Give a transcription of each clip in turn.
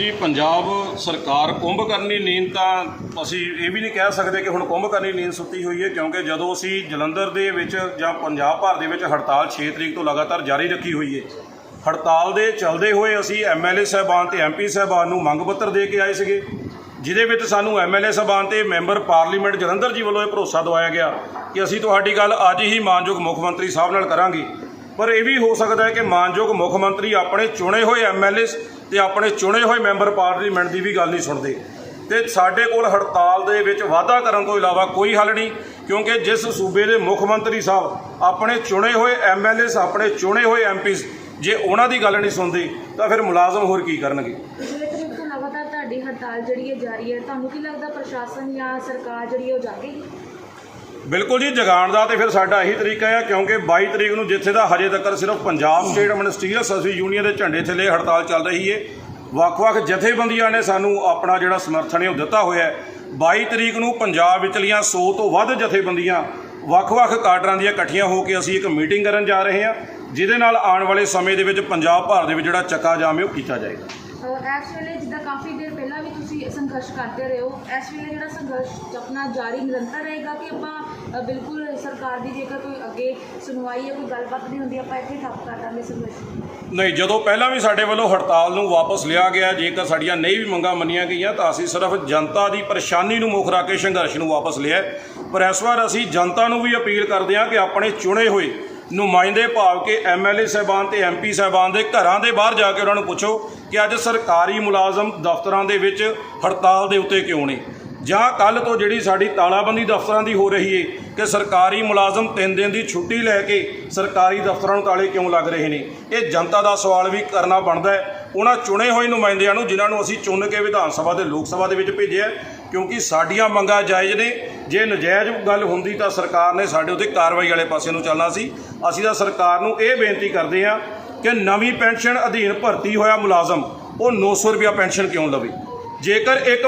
जी पंजाब सरकार कुंभ करनी नींद तो असी ये भी नहीं कह सकते कि हुण कुंभ करनी नींद सुती हुई है, क्योंकि जदों असी जलंधर दे विच जां पंजाब भर दे विच हड़ताल 6 तरीक तो लगातार जारी रखी हुई है। हड़ताल दे चलदे होए असी MLA साहबान ते MP साहबान नूं मंग पत्र दे के आए सीगे, जिहदे विच सानूं MLA साहबान ते मैंबर पार्लीमेंट जलंधर जी वल्लों भरोसा दवाया गया कि असी तुहाडी गल अज ही मानयोग मुख मंत्री साहब नाल करांगे। पर यह भी हो सकता है कि मानयोग मुख मंत्री अपने चुने हुए MLA ते अपने चुने हुए मैंबर पार्लीमेंट की भी गल नहीं सुनते, तो साडे कोल हड़ताल दे विच वाधा करन तो इलावा कोई हल नहीं, क्योंकि जिस सूबे के मुख मंत्री साहब अपने चुने हुए MLA अपने चुने हुए MPs जे उन्हां दी गल नहीं सुनते तो फिर मुलाजम होर की करनगे। लगातार तुहाडी हड़ताल जिहड़ी है जारी है, तुहानूं की लगदा प्रशासन या सरकार जिहड़ी है जागेगी? बिल्कुल जी, जगाण का तो फिर साडा यही तरीका है, क्योंकि 22 तरीक को जिथे का हजे तक सिर्फ Punjab state ministerial association union के झंडे थले हड़ताल चल रही है। ਵੱਖ-ਵੱਖ जथेबंदियां ने सानू अपना जिहड़ा समर्थन है दिता होया है। 22 तरीक को पंजाब विचलियां 100 तो वध जथेबंदियां ਵੱਖ-ਵੱਖ काडरां ਦੀਆਂ इकट्ठियां होकर असीं एक मीटिंग करन जा रहे हैं, जिहदे नाल आने वाले समय दे विच पंजाब भर दे विच जिहड़ा चक्का जाम है वो कीता जाएगा। इस वेले जिद्दां काफ़ी देर पहला भी तुसीं संघर्ष करते रहे हो, इस वेले जिहड़ा संघर्ष अपना जारी निरंतर रहेगा कि आपां बिल्कुल सरकार की जेकर कोई अगे सुनवाई या कोई गलबात नहीं होंदी आपां इत्थे ठप्प कर दांगे संघर्ष? नहीं, जदों पहला भी साडे वल्लों हड़ताल नूं वापस लिया गया, जेकर साडीआं नहीं भी मंगां मन्नियां गईआं तां असीं सिर्फ जनता की परेशानी नूं मुख रख के संघर्ष नूं वापस लिया। पर इस वार असीं जनता नूं भी अपील करदे हां कि अपने चुने हुए नुमाइंदे भाव के MLA साहबान ते MP साहबान के घरां दे बाहर जाके उन्होंने पुछो कि अज सरकारी मुलाजम दफ्तरां दे विच हड़ताल दे उत्ते क्यों ने, जां कल तो जिहड़ी साडी तालाबंदी दफ्तरां दी हो रही है कि सरकारी मुलाजम 3 दिन की छुट्टी लैके सरकारी दफ्तरां नूं ताले क्यों लग रहे हैं। ये जनता का सवाल भी करना बनता है उन्हां चुने हुए नुमाइंदियां नूं, जिन्हां नूं असीं चुन के विधान सभा ते लोक सभा दे विच भेजिआ, क्योंकि साडियां मंगां जायज़ ने। जे नजायज़ गल हुंदी तां सरकार ने साडे उत्ते कार्रवाई वाले पासे नूं चलना सी। असीं तां सरकार नूं ये बेनती करदे हां कि नवीं पेंशन अधीन भर्ती होया मुलाजम वो 900 रुपया पेंशन क्यों लवे। जेकर एक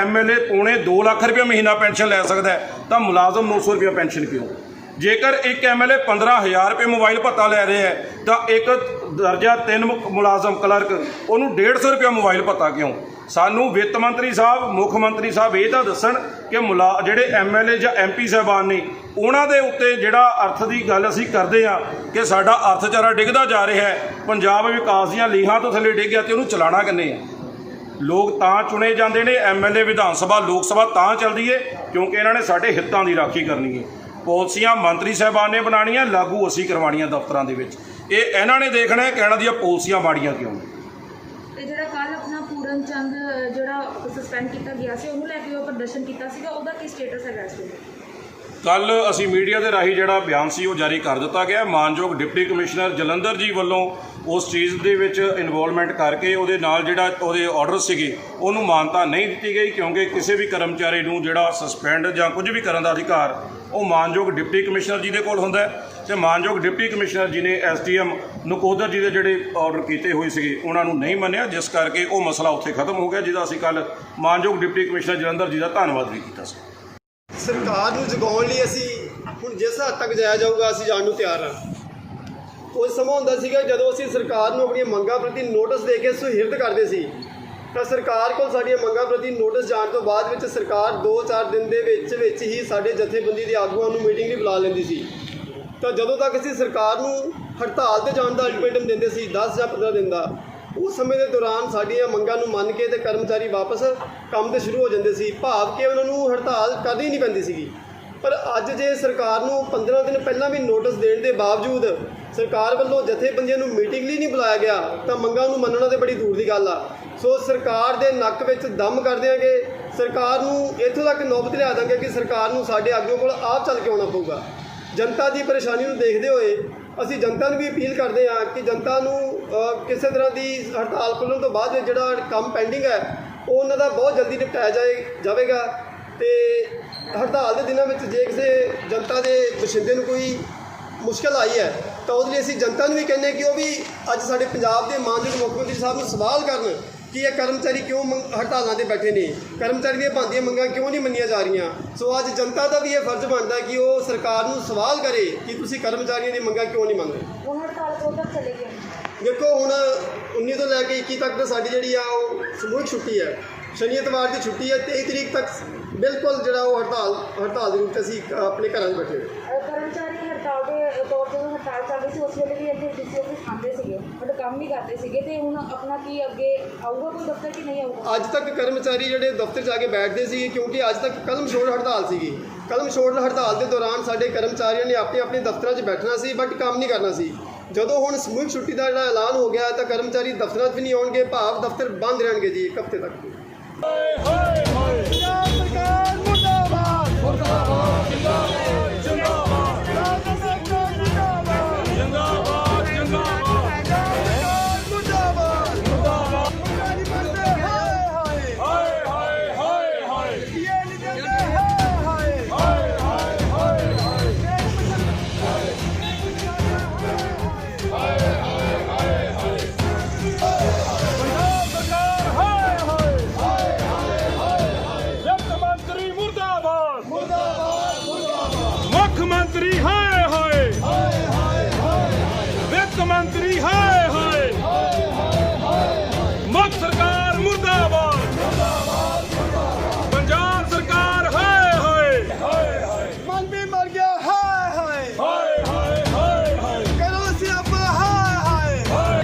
MLA पौने 2 लाख रुपया महीना पेंशन लै सकता है तो मुलाजम 900 रुपया पेंशन क्यों। जेकर एक MLA 15,000 रुपये मोबाइल भत्ता लै रहे हैं तो एक दर्जा 3 मुलाजम क्लर्क उन्होंने 150 रुपया मोबाइल भत्ता क्यों। सानू वित्त मंत्री साहब मुख मंत्री साहब ये तो दसन कि जिहड़े MLA या MP साहबान ने उन्हां दे उत्ते जिहड़ा अर्थ की गल असीं करदे हां कि साडा अर्थचारा डिगदा जा रहा है, पंजाब विकास दीआं लीहां तो थल्ले डिग गया तो उहनूं चलाना किन्ने है। लोग तां चुने जाते हैं, MLA विधान सभा लोक सभा तां चलती है क्योंकि इन्होंने साडे हितों की राखी करनी है। पॉलिसियां मंत्री साहबान ने बनानियां, लागू असीं करवानियां दफ्तरां दे विच। ये इन्हां ने देखना है कि इन्हां दीआं पॉलिसियां माड़ियां क्यों ने। ते जिहड़ा कल अपना पूरन चंद जिहड़ा सस्पेंड किया गया सी उहनूं लैके ओह प्रदर्शन किया सीगा, उहदा की स्टेटस है इस वेले? कल असी मीडिया के राही जिहड़ा बयान सी वो जारी कर दिता गया। मानयोग डिप्टी कमिश्नर जलंधर जी वालों उस चीज़ दे विच इन्वॉल्वमेंट करके उहदे नाल जिहड़ा उहदे ऑर्डर सीगे उहनूं मानता नहीं दी गई, क्योंकि किसी भी कर्मचारी नूं जिहड़ा सस्पेंड जां कुछ भी करन दा अधिकार वो मानयोग डिप्टी कमिश्नर जी दे कोल हुंदा है। ते मानयोग डिप्टी कमिश्नर जी ने SDM नकोदर जी के जिहड़े ऑर्डर किए हुए सीगे उन्हां नूं नहीं मन्निया, जिस करके वो मसला उत्थे खत्म हो गया, जिहदा असीं कल मानयोग डिप्टी कमिश्नर जलंधर जी का धन्नवाद भी किया सी। सरकार ਨੂੰ ਜਗਾਉਣ ਲਈ ਅਸੀਂ ਹੁਣ ਜਿਸ ਹੱਦ ਤੱਕ ਜਾਇਆ ਜਾਊਗਾ ਅਸੀਂ ਜਾਣ ਨੂੰ ਤਿਆਰ ਹਾਂ। ਕੁਝ ਸਮਾਂ ਹੁੰਦਾ ਸੀਗਾ ਜਦੋਂ ਅਸੀਂ ਸਰਕਾਰ ਨੂੰ ਆਪਣੀਆਂ ਮੰਗਾਂ ਪ੍ਰਤੀ ਨੋਟਿਸ ਦੇ ਕੇ ਸੁਹਿਰਦ ਕਰਦੇ ਸੀ ਤਾਂ ਸਰਕਾਰ ਕੋਲ ਸਾਡੀਆਂ ਮੰਗਾਂ ਪ੍ਰਤੀ ਨੋਟਿਸ ਜਾਣ ਤੋਂ ਬਾਅਦ ਵਿੱਚ ਸਰਕਾਰ 2-4 ਦਿਨ ਦੇ ਵਿੱਚ ਹੀ ਸਾਡੇ ਜਥੇਬੰਦੀ ਦੇ ਆਗੂਆਂ ਨੂੰ ਮੀਟਿੰਗ ਲਈ ਬੁਲਾ ਲੈਂਦੀ ਸੀ। ਤਾਂ ਜਦੋਂ ਤੱਕ ਅਸੀਂ ਸਰਕਾਰ ਨੂੰ ਹੜਤਾਲ 'ਤੇ ਜਾਣ ਦਾ ਅਲਟੀਮੇਟਮ ਦਿੰਦੇ ਸੀ 10 ਜਾਂ 15 ਦਿਨ ਦਾ, ਉਸ ਸਮੇਂ ਦੇ ਦੌਰਾਨ ਸਾਡੀਆਂ ਮੰਗਾਂ ਨੂੰ ਮੰਨ ਕੇ ਤੇ ਕਰਮਚਾਰੀ ਵਾਪਸ ਕੰਮ 'ਤੇ ਸ਼ੁਰੂ ਹੋ ਜਾਂਦੇ ਸੀ, ਭਾਵ ਕਿ ਉਹਨਾਂ ਨੂੰ ਹੜਤਾਲ ਕਰਨੀ ਨਹੀਂ ਪੈਂਦੀ ਸੀਗੀ। ਪਰ ਅੱਜ ਜੇ ਸਰਕਾਰ ਨੂੰ 15 ਦਿਨ ਪਹਿਲਾਂ ਵੀ ਨੋਟਿਸ ਦੇਣ ਦੇ ਬਾਵਜੂਦ ਸਰਕਾਰ ਵੱਲੋਂ ਜਥੇਬੰਦੀਆਂ ਨੂੰ ਮੀਟਿੰਗ ਲਈ ਨਹੀਂ ਬੁਲਾਇਆ ਗਿਆ ਤਾਂ ਮੰਗਾਂ ਨੂੰ ਮੰਨਣਾ ਤਾਂ ਬੜੀ ਦੂਰ ਦੀ ਗੱਲ ਆ। ਸੋ ਸਰਕਾਰ ਦੇ ਨੱਕ ਵਿੱਚ ਦਮ ਕਰ ਦਿਆਂਗੇ, ਸਰਕਾਰ ਨੂੰ ਇੱਥੋਂ ਤੱਕ ਨੌਬਤ ਲਿਆ ਦਾਂਗੇ ਕਿ ਸਰਕਾਰ ਨੂੰ ਸਾਡੇ ਆਗੂਆਂ ਕੋਲ ਆਪ ਚੱਲ ਕੇ ਆਉਣਾ ਪਊਗਾ। जनता की परेशानी ਨੂੰ देखते हुए ਅਸੀਂ जनता ਨੂੰ भी अपील करते हैं कि जनता ਨੂੰ ਕਿਸੇ ਤਰ੍ਹਾਂ ਦੀ हड़ताल खुलण तो बाद ਜਿਹੜਾ ਕੰਮ ਪੈਂਡਿੰਗ ਹੈ ਉਹ ਉਹਨਾਂ ਦਾ ਬਹੁਤ ਜਲਦੀ ਨਿਪਟਾਇਆ ਜਾਵੇਗਾ। ਤੇ हड़ताल के दिनों में जे किसी जनता के बशिंदे ਨੂੰ कोई मुश्किल आई है तो उसके लिए ਅਸੀਂ जनता ਨੂੰ भी कहने कि वो भी ਅੱਜ ਸਾਡੇ ਪੰਜਾਬ ਦੇ ਮਾਨਯੋਗ ਮੁੱਖ ਮੰਤਰੀ ਸਾਹਿਬ ਨੂੰ सवाल करन कि ये कर्मचारी क्यों हड़तालों से बैठे ने, कर्मचारी दी बनदियां मंगां क्यों नहीं मन्नियां जा रही। सो अज जनता का भी ये फर्ज बनता है कि वो सरकार को सवाल करे कि तुसीं कर्मचारियों दी मंगां क्यों नहीं मन रहे। वो हड़ताल कदों तक चलेगी? ਦੇਖੋ ਹੁਣ 19 ਤੋਂ ਲੈ ਕੇ 21 ਤੱਕ ਤਾਂ ਸਾਡੀ ਜਿਹੜੀ ਆ ਉਹ ਸਮੂਹਿਕ ਛੁੱਟੀ ਹੈ। ਸ਼ਨੀ ਐਤਵਾਰ ਦੀ ਛੁੱਟੀ ਹੈ। 23 ਤਰੀਕ ਤੱਕ ਬਿਲਕੁਲ ਜਿਹੜਾ ਉਹ ਹੜਤਾਲ ਦੇ ਰੂਪ 'ਤੇ ਅਸੀਂ ਆਪਣੇ ਘਰਾਂ 'ਚ ਬੈਠੇ ਹੋਏ। ਕਰਮਚਾਰੀ ਹੜਤਾਲ ਦੇ ਤੌਰ ਤੇ ਹੜਤਾਲ ਚੱਲ ਰਹੀ ਸੀ, ਉਸ ਵੇਲੇ ਵੀ ਇੱਥੇ ਡੀਸੀ ਆਫਿਸ ਆਉਂਦੇ ਸੀਗੇ ਬਟ ਕੰਮ ਨਹੀਂ ਕਰਦੇ ਸੀਗੇ, ਤੇ ਹੁਣ ਆਪਣਾ ਕੀ ਅੱਗੇ ਆਊਗਾ ਕੋਈ ਦਫ਼ਤਰ ਕਿ ਨਹੀਂ ਆਊਗਾ? ਅੱਜ ਤੱਕ ਕਰਮਚਾਰੀ ਜਿਹੜੇ ਦਫ਼ਤਰ 'ਚ ਆ ਕੇ ਬੈਠਦੇ ਸੀ, ਕਿਉਂਕਿ ਅੱਜ ਤੱਕ ਕਲਮ ਛੋੜ ਹੜਤਾਲ ਸੀਗੀ। ਕਲਮ ਛੋੜ ਹੜਤਾਲ ਦੇ ਦੌਰਾਨ ਸਾਡੇ ਕਰਮਚਾਰੀਆਂ ਨੇ ਆਪਣੇ ਦਫ਼ਤਰਾਂ 'ਚ ਬੈਠਣਾ ਸੀ ਬਟ ਕੰਮ ਨਹੀਂ ਕਰਨਾ ਸੀ। ਜਦੋਂ ਹੁਣ ਸਮੂਹਿਕ ਛੁੱਟੀ ਦਾ ਜਿਹੜਾ ਐਲਾਨ ਹੋ ਗਿਆ ਤਾਂ ਕਰਮਚਾਰੀ ਦਫ਼ਤਰਾਂ 'ਚ ਵੀ ਨਹੀਂ ਆਉਣਗੇ, ਭਾਵ ਦਫ਼ਤਰ ਬੰਦ ਰਹਿਣਗੇ ਜੀ 1 ਹਫ਼ਤੇ ਤੱਕ। ਮੁੱਖ ਮੰਤਰੀ ਹਾਏ ਹਾਏ ਵਿੱਤ ਮੰਤਰੀ ਹਾਏ ਹਾਏ ਮੁੱਖ ਸਰਕਾਰ ਮੁਰਦਾਬਾਦ ਪੰਜਾਬ ਸਰਕਾਰ ਹਾਏ ਹਾਏ ਮਨ ਵੀ ਮਰ ਗਿਆ ਹਾਏ ਹਾਏ ਹਾਏ ਹਾਏ ਹਾਏ ਹਾਏ ਕਰੋ ਸਿਆਪਾ ਹਾਏ ਹਾਏ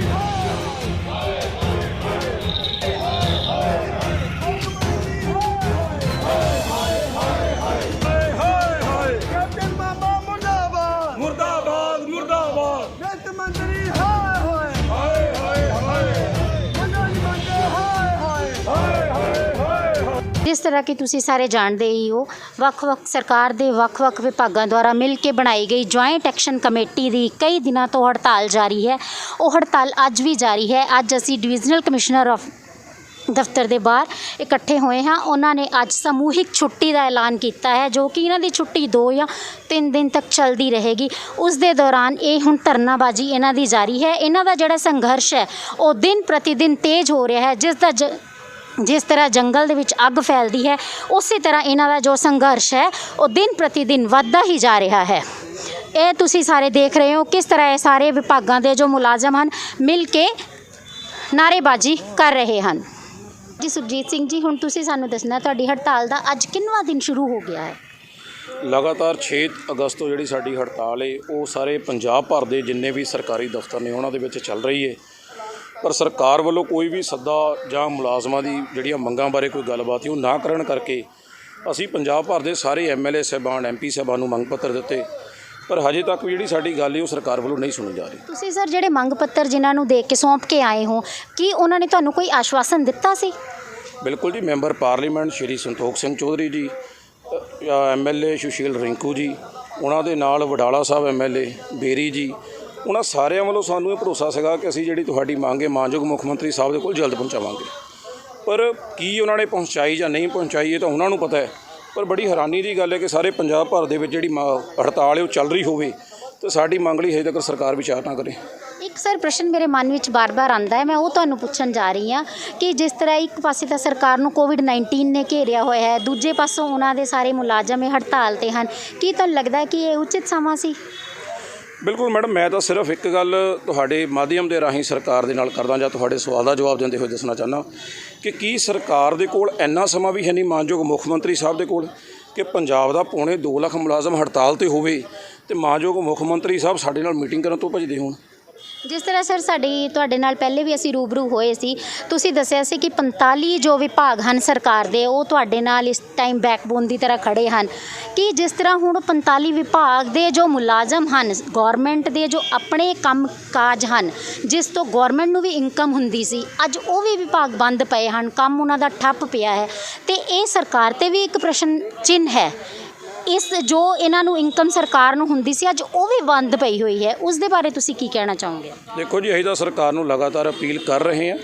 ਕੈਪਟਨ ਮਾਮਾ ਮੁਰਦਾਬਾਦ ਮੁਰਦਾਬਾਦ ਮੁਰਦਾਬਾਦ ਵਿੱਤ ਮੰਤਰੀ ਹਾਏ ਹਾਏ ਹਾਏ ਹਾਏ ਹਾਏ ਮੰਗਲ ਮੰਗੇ ਹਾਏ ਹਾਏ ਹਾਏ ਹਾਏ ਹਾਏ ਜਿਸ ਤਰ੍ਹਾਂ ਕਿ ਤੁਸੀਂ ਸਾਰੇ ਜਾਣਦੇ ਹੀ ਹੋ, ਵੱਖ-ਵੱਖ ਸਰਕਾਰ ਦੇ ਵੱਖ-ਵੱਖ ਵਿਭਾਗਾਂ ਦੁਆਰਾ ਮਿਲ ਕੇ ਬਣਾਈ ਗਈ ਜੁਆਇੰਟ ਐਕਸ਼ਨ ਕਮੇਟੀ ਦੀ ਕਈ ਦਿਨਾਂ ਤੋਂ ਹੜਤਾਲ ਜਾਰੀ ਹੈ। ਉਹ ਹੜਤਾਲ ਅੱਜ ਵੀ ਜਾਰੀ ਹੈ। ਅੱਜ ਅਸੀਂ ਡਿਵੀਜ਼ਨਲ ਕਮਿਸ਼ਨਰ ਆਫ ਦਫ਼ਤਰ ਦੇ ਬਾਹਰ ਇਕੱਠੇ ਹੋਏ ਹਾਂ। ਉਹਨਾਂ ਨੇ ਅੱਜ ਸਮੂਹਿਕ ਛੁੱਟੀ ਦਾ ਐਲਾਨ ਕੀਤਾ ਹੈ, ਜੋ ਕਿ ਇਹਨਾਂ ਦੀ ਛੁੱਟੀ 2 ਜਾਂ 3 ਦਿਨ ਤੱਕ ਚੱਲਦੀ ਰਹੇਗੀ। ਉਸ ਦੇ ਦੌਰਾਨ ਇਹ ਹੁਣ ਧਰਨਾਬਾਜ਼ੀ ਇਹਨਾਂ ਦੀ ਜਾਰੀ ਹੈ। ਇਹਨਾਂ ਦਾ ਜਿਹੜਾ ਸੰਘਰਸ਼ ਹੈ ਉਹ ਦਿਨ ਪ੍ਰਤੀ ਦਿਨ ਤੇਜ਼ ਹੋ ਰਿਹਾ ਹੈ। ਜਿਸ ਤਰ੍ਹਾਂ ਜੰਗਲ ਦੇ ਵਿੱਚ ਅੱਗ ਫੈਲਦੀ ਹੈ, ਉਸੇ ਤਰ੍ਹਾਂ ਇਹਨਾਂ ਦਾ ਜੋ ਸੰਘਰਸ਼ ਹੈ ਉਹ ਦਿਨ ਪ੍ਰਤੀ ਦਿਨ ਵੱਧਦਾ ਹੀ ਜਾ ਰਿਹਾ ਹੈ। ਇਹ ਤੁਸੀਂ ਸਾਰੇ ਦੇਖ ਰਹੇ ਹੋ ਕਿਸ ਤਰ੍ਹਾਂ ਇਹ ਸਾਰੇ ਵਿਭਾਗਾਂ ਦੇ ਜੋ ਮੁਲਾਜ਼ਮ ਹਨ ਮਿਲ ਕੇ ਨਾਅਰੇਬਾਜ਼ੀ ਕਰ ਰਹੇ ਹਨ। ਜੀ ਸੁਖਜੀਤ ਸਿੰਘ ਜੀ, ਹੁਣ ਤੁਸੀਂ ਸਾਨੂੰ ਦੱਸਣਾ ਤੁਹਾਡੀ ਹੜਤਾਲ ਦਾ ਅੱਜ ਕਿੰਨਵਾਂ ਦਿਨ ਸ਼ੁਰੂ ਹੋ ਗਿਆ ਹੈ? ਲਗਾਤਾਰ 6 ਅਗਸਤ ਤੋਂ ਜਿਹੜੀ ਸਾਡੀ ਹੜਤਾਲ ਹੈ ਉਹ ਸਾਰੇ ਪੰਜਾਬ ਭਰ ਦੇ ਜਿੰਨੇ ਵੀ ਸਰਕਾਰੀ ਦਫ਼ਤਰ ਨੇ ਉਹਨਾਂ ਦੇ ਵਿੱਚ ਚੱਲ ਰਹੀ ਹੈ। ਪਰ ਸਰਕਾਰ ਵੱਲੋਂ ਕੋਈ ਵੀ ਸੱਦਾ ਜਾਂ ਮੁਲਾਜ਼ਮਾਂ ਦੀ ਜਿਹੜੀਆਂ ਮੰਗਾਂ ਬਾਰੇ ਕੋਈ ਗੱਲਬਾਤ ਉਹ ਨਾ ਕਰਨ ਕਰਕੇ ਅਸੀਂ ਪੰਜਾਬ ਭਰ ਦੇ ਸਾਰੇ MLA ਸਾਹਿਬਾਨ MP ਸਾਹਿਬਾਨ ਨੂੰ ਮੰਗ ਪੱਤਰ ਦਿੱਤੇ, ਪਰ ਹਜੇ ਤੱਕ ਵੀ ਜਿਹੜੀ ਸਾਡੀ ਗੱਲ ਹੈ ਉਹ ਸਰਕਾਰ ਵੱਲੋਂ ਨਹੀਂ ਸੁਣੀ ਜਾ ਰਹੀ। ਤੁਸੀਂ ਸਰ ਜਿਹੜੇ ਮੰਗ ਪੱਤਰ ਜਿਨ੍ਹਾਂ ਨੂੰ ਦੇ ਕੇ ਸੌਂਪ ਕੇ ਆਏ ਹੋ, ਕੀ ਉਹਨਾਂ ਨੇ ਤੁਹਾਨੂੰ ਕੋਈ ਆਸ਼ਵਾਸਨ ਦਿੱਤਾ ਸੀ? ਬਿਲਕੁਲ ਜੀ, ਮੈਂਬਰ ਪਾਰਲੀਮੈਂਟ ਸ਼੍ਰੀ ਸੰਤੋਖ ਸਿੰਘ ਚੌਧਰੀ ਜੀ, MLA ਸੁਸ਼ੀਲ ਰਿੰਕੂ ਜੀ, ਉਹਨਾਂ ਦੇ ਨਾਲ ਵਡਾਲਾ ਸਾਹਿਬ MLA ਬੇਰੀ ਜੀ, ਉਹਨਾਂ ਸਾਰਿਆਂ ਵੱਲੋਂ ਸਾਨੂੰ ਇਹ ਭਰੋਸਾ ਸੀਗਾ ਕਿ ਅਸੀਂ ਜਿਹੜੀ ਤੁਹਾਡੀ ਮੰਗ ਹੈ ਮਾਨਯੋਗ ਮੁੱਖ ਮੰਤਰੀ ਸਾਹਿਬ ਦੇ ਕੋਲ ਜਲਦ ਪਹੁੰਚਾਵਾਂਗੇ। ਪਰ ਕੀ ਉਹਨਾਂ ਨੇ ਪਹੁੰਚਾਈ ਜਾਂ ਨਹੀਂ ਪਹੁੰਚਾਈ ਇਹ ਤਾਂ ਉਹਨਾਂ ਨੂੰ ਪਤਾ ਹੈ। ਪਰ ਬੜੀ ਹੈਰਾਨੀ ਦੀ ਗੱਲ ਹੈ ਕਿ ਸਾਰੇ ਪੰਜਾਬ ਭਰ ਦੇ ਵਿੱਚ ਜਿਹੜੀ ਹੜਤਾਲ ਹੈ ਉਹ ਚੱਲ ਰਹੀ ਹੋਵੇ ਤੇ ਸਾਡੀ ਮੰਗ ਲਈ ਹਜੇ ਤੱਕ ਸਰਕਾਰ ਵਿਚਾਰ ਨਾ ਕਰੇ। ਇੱਕ ਸਰ ਪ੍ਰਸ਼ਨ ਮੇਰੇ ਮਨ ਵਿੱਚ ਬਾਰ-ਬਾਰ ਆਉਂਦਾ ਹੈ, ਮੈਂ ਉਹ ਤੁਹਾਨੂੰ ਪੁੱਛਣ ਜਾ ਰਹੀ ਹਾਂ ਕਿ ਜਿਸ ਤਰ੍ਹਾਂ ਇੱਕ ਪਾਸੇ ਤਾਂ ਸਰਕਾਰ ਨੂੰ COVID-19 ਨੇ ਘੇਰਿਆ ਹੋਇਆ ਹੈ, ਦੂਜੇ ਪਾਸੋਂ ਉਹਨਾਂ ਦੇ ਸਾਰੇ ਮੁਲਾਜ਼ਮ ਇਹ ਹੜਤਾਲ 'ਤੇ ਹਨ, ਕੀ ਤੁਹਾਨੂੰ ਲੱਗਦਾ ਹੈ ਕਿ ਇਹ ਉਚਿਤ ਸਮਾਂ ਸੀ? ਬਿਲਕੁਲ ਮੈਡਮ, ਮੈਂ ਤਾਂ ਸਿਰਫ ਇੱਕ ਗੱਲ ਤੁਹਾਡੇ ਮਾਧਿਅਮ ਦੇ ਰਾਹੀਂ ਸਰਕਾਰ ਦੇ ਨਾਲ ਕਰਦਾ ਜਾਂ ਤੁਹਾਡੇ ਸਵਾਲ ਦਾ ਜਵਾਬ ਦਿੰਦੇ ਹੋਏ ਦੱਸਣਾ ਚਾਹੁੰਦਾ ਕਿ ਕੀ ਸਰਕਾਰ ਦੇ ਕੋਲ ਇੰਨਾ ਸਮਾਂ ਵੀ ਹੈ ਨਹੀਂ, ਮਾਨਯੋਗ ਮੁੱਖ ਮੰਤਰੀ ਸਾਹਿਬ ਦੇ ਕੋਲ, ਕਿ ਪੰਜਾਬ ਦਾ ਪੌਣੇ 2 ਲੱਖ ਮੁਲਾਜ਼ਮ ਹੜਤਾਲ 'ਤੇ ਹੋਵੇ ਤੇ ਮਾਨਯੋਗ ਮੁੱਖ ਮੰਤਰੀ ਸਾਹਿਬ ਸਾਡੇ ਨਾਲ ਮੀਟਿੰਗ ਕਰਨ ਤੋਂ ਭੱਜਦੇ ਹੋਣ। ਜਿਸ ਤਰ੍ਹਾਂ ਸਰ ਸਾਡੀ ਤੁਹਾਡੇ ਨਾਲ ਪਹਿਲੇ ਵੀ ਅਸੀਂ ਰੂਬਰੂ ਹੋਏ ਸੀ, ਤੁਸੀਂ ਦੱਸਿਆ ਸੀ ਕਿ 45 ਜੋ ਵਿਭਾਗ ਹਨ ਸਰਕਾਰ ਦੇ ਉਹ ਤੁਹਾਡੇ ਨਾਲ ਇਸ ਟਾਈਮ ਬੈਕਬੋਨ ਦੀ ਤਰ੍ਹਾਂ ਖੜੇ ਹਨ। ਕਿ ਜਿਸ ਤਰ੍ਹਾਂ ਹੁਣ 45 ਵਿਭਾਗ ਦੇ ਜੋ ਮੁਲਾਜ਼ਮ ਹਨ, ਗੌਰਮੈਂਟ ਦੇ ਜੋ ਆਪਣੇ ਕੰਮ ਕਾਜ ਹਨ, ਜਿਸ ਤੋਂ ਗੌਰਮੈਂਟ ਨੂੰ ਵੀ ਇਨਕਮ ਹੁੰਦੀ ਸੀ, ਅੱਜ ਉਹ ਵੀ ਵਿਭਾਗ ਬੰਦ ਪਏ ਹਨ, ਕੰਮ ਉਹਨਾਂ ਦਾ ਠੱਪ ਪਿਆ ਹੈ, ਤੇ ਇਹ ਸਰਕਾਰ 'ਤੇ ਵੀ ਇੱਕ ਪ੍ਰਸ਼ਨ ਚਿੰਨ੍ਹ ਹੈ। ਇਸ ਜੋ ਇਹਨਾਂ ਨੂੰ ਇਨਕਮ ਸਰਕਾਰ ਨੂੰ ਹੁੰਦੀ ਸੀ ਅੱਜ ਉਹ ਵੀ ਬੰਦ ਪਈ ਹੋਈ ਹੈ, ਉਸ ਦੇ ਬਾਰੇ ਤੁਸੀਂ ਕੀ ਕਹਿਣਾ ਚਾਹੋਗੇ? ਦੇਖੋ ਜੀ, ਅਸੀਂ ਤਾਂ ਸਰਕਾਰ ਨੂੰ ਲਗਾਤਾਰ ਅਪੀਲ ਕਰ ਰਹੇ ਹਾਂ,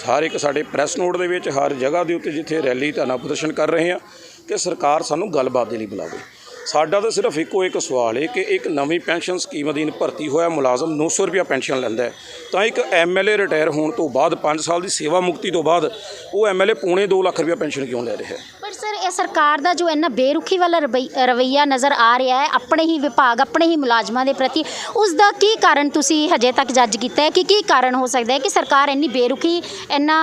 ਹਰ ਇੱਕ ਸਾਡੇ ਪ੍ਰੈਸ ਨੋਟ ਦੇ ਵਿੱਚ, ਹਰ ਜਗ੍ਹਾ ਦੇ ਉੱਤੇ ਜਿੱਥੇ ਰੈਲੀ ਧਰਨਾ ਪ੍ਰਦਰਸ਼ਨ ਕਰ ਰਹੇ ਹਾਂ ਕਿ ਸਰਕਾਰ ਸਾਨੂੰ ਗੱਲਬਾਤ ਦੇ ਲਈ ਬੁਲਾਵੇ। ਸਾਡਾ ਤਾਂ ਸਿਰਫ ਇੱਕੋ ਇੱਕ ਸਵਾਲ ਹੈ ਕਿ ਇੱਕ ਨਵੀਂ ਪੈਨਸ਼ਨ ਸਕੀਮ ਅਧੀਨ ਭਰਤੀ ਹੋਇਆ ਮੁਲਾਜ਼ਮ 900 ਰੁਪਇਆ ਪੈਨਸ਼ਨ ਲੈਂਦਾ ਹੈ, ਤਾਂ ਇੱਕ MLA ਰਿਟਾਇਰ ਹੋਣ ਤੋਂ ਬਾਅਦ 5 ਸਾਲ ਦੀ ਸੇਵਾ ਮੁਕਤੀ ਤੋਂ ਬਾਅਦ ਉਹ MLA ਪੌਣੇ 2 ਲੱਖ ਰੁਪਇਆ ਪੈਨਸ਼ਨ ਕਿਉਂ ਲੈ ਰਿਹਾ ਹੈ? ਪਰ ਸਰ ਹੈ ਸਰਕਾਰ ਦਾ ਜੋ ਇੰਨਾ ਬੇਰੁਖੀ ਵਾਲਾ ਰਵੱਈਆ ਨਜ਼ਰ ਆ ਰਿਹਾ ਹੈ ਆਪਣੇ ਹੀ ਵਿਭਾਗ ਆਪਣੇ ਹੀ ਮੁਲਾਜ਼ਮਾਂ ਦੇ ਪ੍ਰਤੀ, ਉਸ ਦਾ ਕੀ ਕਾਰਨ ਤੁਸੀਂ ਹਜੇ ਤੱਕ ਜੱਜ ਕੀਤਾ ਹੈ ਕਿ ਕੀ ਕਾਰਨ ਹੋ ਸਕਦਾ ਹੈ ਕਿ ਸਰਕਾਰ ਇੰਨੀ ਬੇਰੁਖੀ ਇੰਨਾ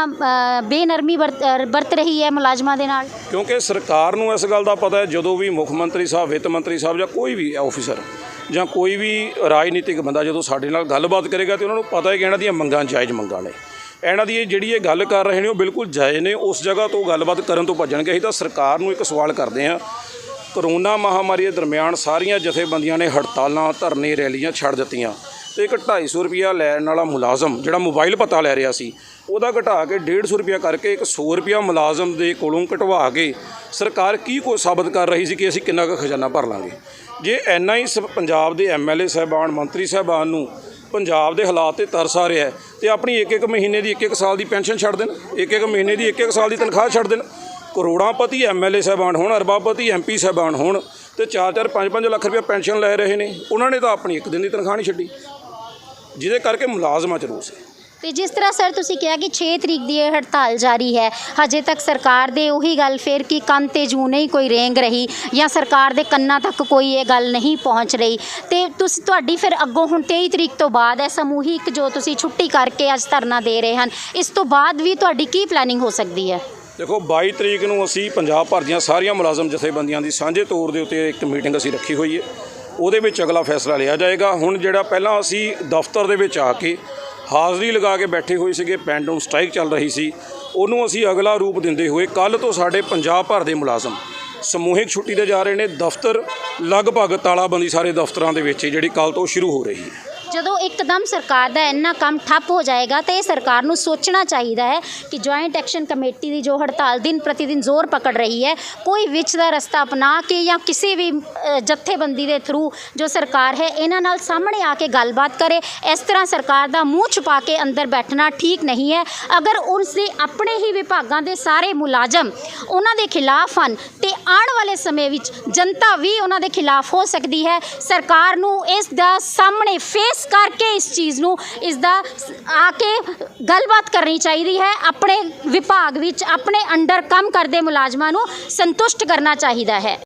ਬੇਨਰਮੀ ਵਰਤ ਰਹੀ ਹੈ ਮੁਲਾਜ਼ਮਾਂ ਦੇ ਨਾਲ? ਕਿਉਂਕਿ ਸਰਕਾਰ ਨੂੰ ਇਸ ਗੱਲ ਦਾ ਪਤਾ ਹੈ, ਜਦੋਂ ਵੀ ਮੁੱਖ ਮੰਤਰੀ ਸਾਹਿਬ, ਵਿੱਤ ਮੰਤਰੀ ਸਾਹਿਬ ਜਾਂ ਕੋਈ ਵੀ ਆਫੀਸਰ ਜਾਂ ਕੋਈ ਵੀ ਰਾਜਨੀਤਿਕ ਬੰਦਾ ਜਦੋਂ ਸਾਡੇ ਨਾਲ ਗੱਲਬਾਤ ਕਰੇਗਾ, ਤਾਂ ਉਹਨਾਂ ਨੂੰ ਪਤਾ ਹੈ ਕਿ ਇਹਨਾਂ ਦੀਆਂ ਮੰਗਾਂ ਜਾਇਜ਼ ਮੰਗਾਂ ਨੇ, ਇਹਨਾਂ ਦੀ ਜਿਹੜੀ ਇਹ ਗੱਲ ਕਰ ਰਹੇ ਨੇ ਉਹ ਬਿਲਕੁਲ ਜਾਇਜ਼ ਨੇ, ਉਸ ਜਗ੍ਹਾ ਤੋਂ ਗੱਲਬਾਤ ਕਰਨ ਤੋਂ ਭੱਜਣਗੇ। ਅਸੀਂ ਤਾਂ ਸਰਕਾਰ ਨੂੰ ਇੱਕ ਸਵਾਲ ਕਰਦੇ ਹਾਂ, ਕਰੋਨਾ ਮਹਾਮਾਰੀ ਦੇ ਦਰਮਿਆਨ ਸਾਰੀਆਂ ਜਥੇਬੰਦੀਆਂ ਨੇ ਹੜਤਾਲਾਂ, ਧਰਨੇ, ਰੈਲੀਆਂ ਛੱਡ ਦਿੱਤੀਆਂ, ਤੇ ਇੱਕ 250 ਰੁਪਇਆ ਲੈਣ ਵਾਲਾ ਮੁਲਾਜ਼ਮ ਜਿਹੜਾ ਮੋਬਾਈਲ ਪਤਾ ਲੈ ਰਿਹਾ ਸੀ, ਉਹਦਾ ਘਟਾ ਕੇ 150 ਰੁਪਇਆ ਕਰਕੇ ਇੱਕ 100 ਰੁਪਇਆ ਮੁਲਾਜ਼ਮ ਦੇ ਕੋਲੋਂ ਕਟਵਾ ਕੇ ਸਰਕਾਰ ਕੀ ਕੁਝ ਸਾਬਤ ਕਰ ਰਹੀ ਸੀ ਕਿ ਅਸੀਂ ਕਿੰਨਾ ਕੁ ਖਜ਼ਾਨਾ ਭਰ ਲਾਂਗੇ। ਜੇ ਇੰਨਾ ਹੀ ਪੰਜਾਬ ਦੇ MLA ਸਾਹਿਬਾਨ, ਮੰਤਰੀ ਸਾਹਿਬਾਨ ਨੂੰ ਪੰਜਾਬ ਦੇ ਹਾਲਾਤ 'ਤੇ ਤਰਸ ਆ ਰਿਹਾ ਹੈ, ਤੇ ਆਪਣੀ ਇੱਕ ਮਹੀਨੇ ਦੀ ਇੱਕ ਸਾਲ ਦੀ ਪੈਨਸ਼ਨ ਛੱਡ ਦੇਣ, ਇੱਕ ਮਹੀਨੇ ਦੀ ਇੱਕ ਸਾਲ ਦੀ ਤਨਖਾਹ ਛੱਡ ਦੇਣ। ਕਰੋੜਾਂਪਤੀ MLA ਸਾਹਿਬਾਨ ਹੋਣ, ਅਰਬਾਪਤੀ MP ਸਾਹਿਬਾਨ ਹੋਣ, ਤੇ 4-4, 5-5 ਲੱਖ ਰੁਪਇਆ ਪੈਨਸ਼ਨ ਲੈ ਰਹੇ ਨੇ, ਉਹਨਾਂ ਨੇ ਤਾਂ ਆਪਣੀ ਇੱਕ ਦਿਨ ਦੀ ਤਨਖਾਹ ਨਹੀਂ ਛੱਡੀ, ਜਿਹਦੇ ਕਰਕੇ ਮੁਲਾਜ਼ਮਾਂ 'ਚ ਰੋਸ ਹੈ। ਤੇ ਜਿਸ ਤਰ੍ਹਾਂ ਸਰ ਤੁਸੀਂ ਕਿਹਾ ਕਿ 6 ਤਰੀਕ ਦੀ ਇਹ ਹੜਤਾਲ ਜਾਰੀ ਹੈ, ਹਜੇ ਤੱਕ ਸਰਕਾਰ ਦੇ ਉਹੀ ਗੱਲ ਫਿਰ ਕਿ ਕੰਨ 'ਤੇ ਜੂੰ ਨਹੀਂ ਕੋਈ ਰੇਂਗ ਰਹੀ ਜਾਂ ਸਰਕਾਰ ਦੇ ਕੰਨਾਂ ਤੱਕ ਕੋਈ ਇਹ ਗੱਲ ਨਹੀਂ ਪਹੁੰਚ ਰਹੀ, ਤੇ ਤੁਹਾਡੀ ਫਿਰ ਅੱਗੋਂ ਹੁਣ 23 ਤਰੀਕ ਤੋਂ ਬਾਅਦ ਇਹ ਸਮੂਹਿਕ ਜੋ ਤੁਸੀਂ ਛੁੱਟੀ ਕਰਕੇ ਅੱਜ ਧਰਨਾ ਦੇ ਰਹੇ ਹਨ, ਇਸ ਤੋਂ ਬਾਅਦ ਵੀ ਤੁਹਾਡੀ ਕੀ ਪਲੈਨਿੰਗ ਹੋ ਸਕਦੀ ਹੈ? ਦੇਖੋ 22 ਤਰੀਕ ਨੂੰ ਅਸੀਂ ਪੰਜਾਬ ਭਰ ਦੀਆਂ ਸਾਰੀਆਂ ਮੁਲਾਜ਼ਮ ਜਥੇਬੰਦੀਆਂ ਦੀ ਸਾਂਝੇ ਤੌਰ ਦੇ ਉੱਤੇ ਇੱਕ ਮੀਟਿੰਗ ਅਸੀਂ ਰੱਖੀ ਹੋਈ ਹੈ, ਉਹਦੇ ਵਿੱਚ ਅਗਲਾ ਫੈਸਲਾ ਲਿਆ ਜਾਏਗਾ। ਹੁਣ ਜਿਹੜਾ ਪਹਿਲਾਂ ਅਸੀਂ ਦਫ਼ਤਰ ਦੇ ਵਿੱਚ ਆ ਕੇ ਹਾਜ਼ਰੀ ਲਗਾ ਕੇ ਬੈਠੇ ਹੋਏ ਸੀਗੇ, ਪੈਂਡੂਲਮ ਸਟ੍ਰਾਈਕ ਚੱਲ ਰਹੀ ਸੀ, ਉਹਨੂੰ ਅਸੀਂ ਅਗਲਾ ਰੂਪ ਦਿੰਦੇ ਹੋਏ ਕੱਲ੍ਹ ਤੋਂ ਸਾਡੇ ਪੰਜਾਬ ਭਰ ਦੇ ਮੁਲਾਜ਼ਮ ਸਮੂਹਿਕ ਛੁੱਟੀ 'ਤੇ ਜਾ ਰਹੇ ਨੇ। ਦਫ਼ਤਰ ਲਗਭਗ ਤਾਲਾਬੰਦੀ ਸਾਰੇ ਦਫ਼ਤਰਾਂ ਦੇ ਵਿੱਚ ਜਿਹੜੀ ਕੱਲ੍ਹ ਤੋਂ ਸ਼ੁਰੂ ਹੋ ਰਹੀ ਹੈ। ਜਦੋਂ ਇੱਕਦਮ ਸਰਕਾਰ ਦਾ ਇੰਨਾ ਕੰਮ ਠੱਪ ਹੋ ਜਾਏਗਾ ਤਾਂ ਇਹ ਸਰਕਾਰ ਨੂੰ ਸੋਚਣਾ ਚਾਹੀਦਾ ਹੈ ਕਿ ਜੁਆਇੰਟ ਐਕਸ਼ਨ ਕਮੇਟੀ ਦੀ ਜੋ ਹੜਤਾਲ ਦਿਨ ਪ੍ਰਤੀ ਦਿਨ ਜ਼ੋਰ ਪਕੜ ਰਹੀ ਹੈ, ਕੋਈ ਵਿੱਚ ਦਾ ਰਸਤਾ ਅਪਣਾ ਕੇ ਜਾਂ ਕਿਸੇ ਵੀ ਜਥੇਬੰਦੀ ਦੇ ਥਰੂ ਜੋ ਸਰਕਾਰ ਹੈ ਇਹਨਾਂ ਨਾਲ ਸਾਹਮਣੇ ਆ ਕੇ ਗੱਲਬਾਤ ਕਰੇ। ਇਸ ਤਰ੍ਹਾਂ ਸਰਕਾਰ ਦਾ ਮੂੰਹ ਛੁਪਾ ਕੇ ਅੰਦਰ ਬੈਠਣਾ ਠੀਕ ਨਹੀਂ ਹੈ। ਅਗਰ ਉਸ ਦੇ ਆਪਣੇ ਹੀ ਵਿਭਾਗਾਂ ਦੇ ਸਾਰੇ ਮੁਲਾਜ਼ਮ ਉਹਨਾਂ ਦੇ ਖਿਲਾਫ ਹਨ ਤੇ ਆਉਣ ਵਾਲੇ ਸਮੇਂ ਵਿੱਚ ਜਨਤਾ ਵੀ ਉਹਨਾਂ ਦੇ ਖਿਲਾਫ ਹੋ ਸਕਦੀ ਹੈ। ਸਰਕਾਰ ਨੂੰ ਇਸ ਦਾ ਸਾਹਮਣੇ ਫੇਸ ਕਰਕੇ ਇਸ ਚੀਜ਼ ਨੂੰ ਇਸ ਦਾ ਆ ਕੇ ਗੱਲਬਾਤ ਕਰਨੀ ਚਾਹੀਦੀ ਹੈ। ਆਪਣੇ ਵਿਭਾਗ ਵਿੱਚ ਆਪਣੇ ਅੰਡਰ ਕੰਮ ਕਰਦੇ ਮੁਲਾਜ਼ਮਾਂ ਨੂੰ ਸੰਤੁਸ਼ਟ ਕਰਨਾ ਚਾਹੀਦਾ ਹੈ।